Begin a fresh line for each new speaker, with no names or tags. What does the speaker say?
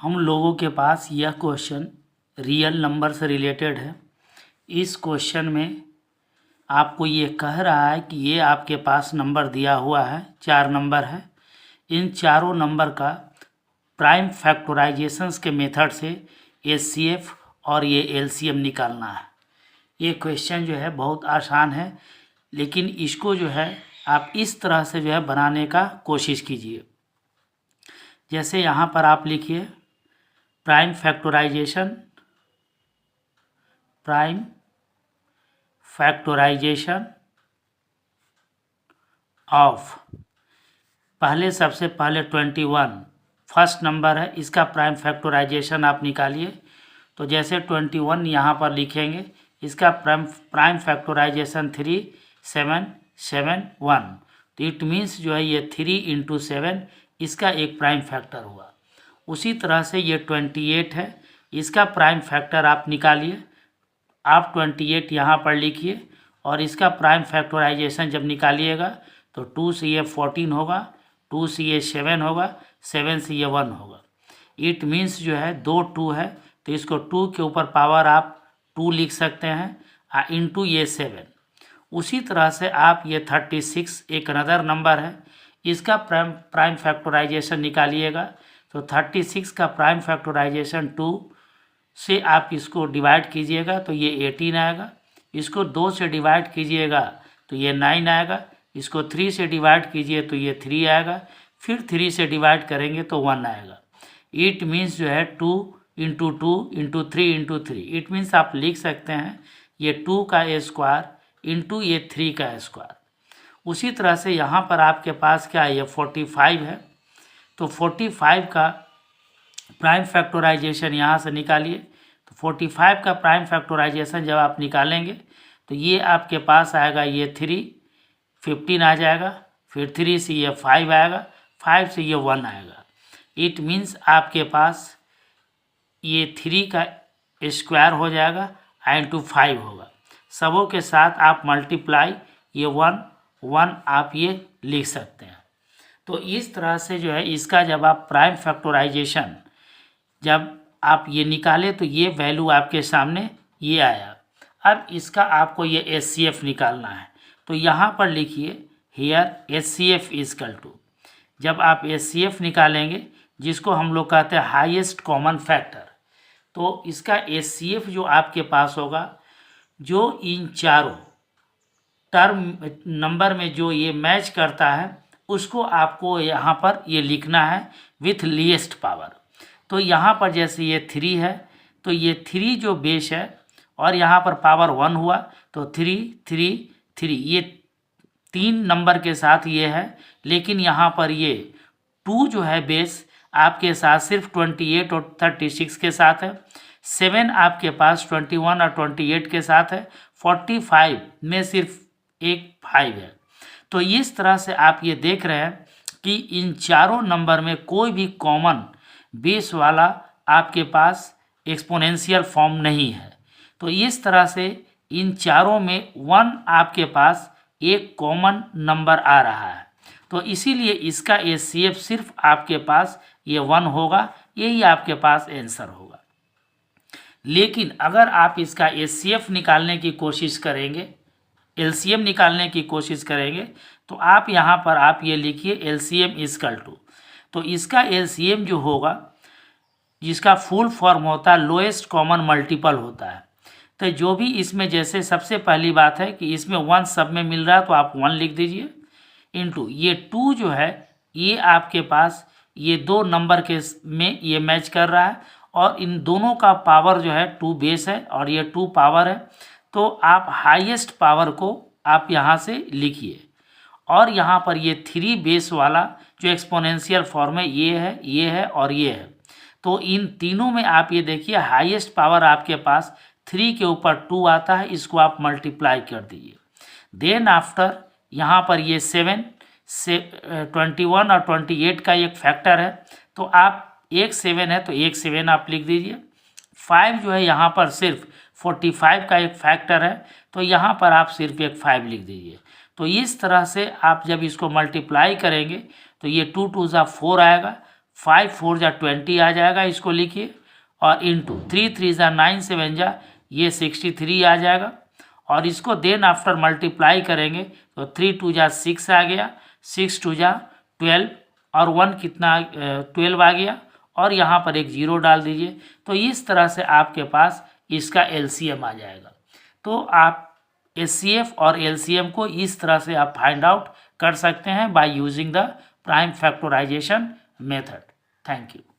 हम लोगों के पास यह क्वेश्चन रियल नंबर से रिलेटेड है। इस क्वेश्चन में आपको ये कह रहा है कि ये आपके पास नंबर दिया हुआ है, 4 नंबर है। इन चारों नंबर का प्राइम फैक्टराइजेशंस के मेथड से एचसीएफ और ये एलसीएम निकालना है। ये क्वेश्चन जो है बहुत आसान है, लेकिन इसको जो है आप इस तरह से जो है बनाने का कोशिश कीजिए। जैसे यहाँ पर आप लिखिए प्राइम फैक्टराइजेशन ऑफ, पहले सबसे पहले 21 फर्स्ट नंबर है, इसका प्राइम फैक्टराइजेशन आप निकालिए। तो जैसे 21 यहाँ पर लिखेंगे, इसका प्राइम फैक्टराइजेशन 3771, तो इट मीन्स जो है ये 3 × 7 इसका एक प्राइम फैक्टर हुआ। उसी तरह से ये 28 है, इसका प्राइम फैक्टर आप निकालिए। आप 28 यहाँ पर लिखिए और इसका प्राइम फैक्टराइजेशन जब निकालिएगा तो 2 से ये 14 होगा, 2 से ये 7 होगा, 7 से ये 1 होगा। इट मीन्स जो है 2 2 है, तो इसको 2 के ऊपर पावर आप 2 लिख सकते हैं इंटू ये 7। उसी तरह से आप ये 36 एक अनदर नंबर है, इसका प्राइम फैक्टराइजेशन निकालिएगा। तो 36 का प्राइम फैक्टराइजेशन 2 से आप इसको डिवाइड कीजिएगा तो ये 18 आएगा। इसको 2 से डिवाइड कीजिएगा तो ये 9 आएगा। इसको 3 से डिवाइड कीजिए तो ये 3 आएगा। फिर 3 से डिवाइड करेंगे तो 1 आएगा। इट मीन्स जो है 2 × 2 × 3 × 3, इट मीन्स आप लिख सकते हैं ये 2 का स्क्वायर इंटू ये 3 का स्क्वायर। उसी तरह से यहाँ पर आपके पास क्या है, ये 45 है, तो 45 का प्राइम फैक्टराइजेशन यहाँ से निकालिए। तो 45 का प्राइम फैक्टराइजेशन जब आप निकालेंगे तो ये आपके पास आएगा, ये 15 आ जाएगा। फिर 3 से ये 5 आएगा, 5 से ये 1 आएगा। इट मीन्स आपके पास ये 3 का स्क्वायर हो जाएगा इंटू 5 होगा। सबों के साथ आप मल्टीप्लाई ये 1 आप ये लिख सकते हैं। तो इस तरह से जो है इसका जब आप प्राइम फैक्टराइजेशन जब आप ये निकाले तो ये वैल्यू आपके सामने ये आया। अब इसका आपको ये एचसीएफ निकालना है, तो यहाँ पर लिखिए हियर एचसीएफ इक्वल टू, जब आप एचसीएफ निकालेंगे जिसको हम लोग कहते हैं हाईएस्ट कॉमन फैक्टर, तो इसका एचसीएफ जो आपके पास होगा, जो इन चारों टर्म नंबर में जो ये मैच करता है उसको आपको यहाँ पर ये लिखना है विथ लीस्ट पावर। तो यहाँ पर जैसे ये 3 है, तो ये 3 जो बेस है और यहाँ पर पावर 1 हुआ, तो 3 3 3 ये 3 नंबर के साथ ये है। लेकिन यहाँ पर ये 2 जो है बेस आपके साथ सिर्फ 28 और 36 के साथ है। 7 आपके पास 21 और 28 के साथ है। 45 में सिर्फ एक 5 है। तो इस तरह से आप ये देख रहे हैं कि इन चारों नंबर में कोई भी कॉमन बेस वाला आपके पास एक्सपोनेंशियल फॉर्म नहीं है। तो इस तरह से इन चारों में 1 आपके पास एक कॉमन नंबर आ रहा है, तो इसीलिए इसका एचसीएफ सिर्फ आपके पास ये 1 होगा, यही आपके पास आंसर होगा। लेकिन अगर आप इसका एचसीएफ निकालने की कोशिश करेंगे, एलसीएम निकालने की कोशिश करेंगे, तो आप यहाँ पर आप ये लिखिए एलसीएम इक्वल टू, तो इसका एलसीएम जो होगा, जिसका फुल फॉर्म होता है लोएस्ट कॉमन मल्टीपल होता है। तो जो भी इसमें, जैसे सबसे पहली बात है कि इसमें 1 सब में मिल रहा है तो आप 1 लिख दीजिए, इंटू ये 2 जो है ये आपके पास ये 2 नंबर के में ये मैच कर रहा है और इन दोनों का पावर जो है 2 बेस है और ये 2 पावर है। तो आप हाईएस्ट पावर को आप यहाँ से लिखिए और यहाँ पर ये 3 बेस वाला जो एक्सपोनेंशियल फॉर्म है ये है, ये है और ये है। तो इन तीनों में आप ये देखिए हाईएस्ट पावर आपके पास 3 के ऊपर 2 आता है, इसको आप मल्टीप्लाई कर दीजिए। देन आफ्टर यहाँ पर ये 7 से 21 और 28 का एक फैक्टर है, तो आप एक 7 है तो एक 7 आप लिख दीजिए। 5 जो है यहाँ पर सिर्फ 45 का एक फैक्टर है, तो यहाँ पर आप सिर्फ एक 5 लिख दीजिए। तो इस तरह से आप जब इसको मल्टीप्लाई करेंगे तो ये 2 2 ज़ा 4 आएगा, 5 4 जा 20 आ जाएगा, इसको लिखिए, और इंटू 3 3 जा 9 7 जा ये 63 आ जाएगा, और इसको देन आफ्टर मल्टीप्लाई करेंगे तो 3 2 जा 6 आ गया, 6 2 जा 12 और 1 कितना 12 आ गया, और यहाँ पर एक जीरो डाल दीजिए। तो इस तरह से आपके पास इसका एलसीएम आ जाएगा। तो आप एचसीएफ और एलसीएम को इस तरह से आप फाइंड आउट कर सकते हैं by using the prime factorisation method. Thank you.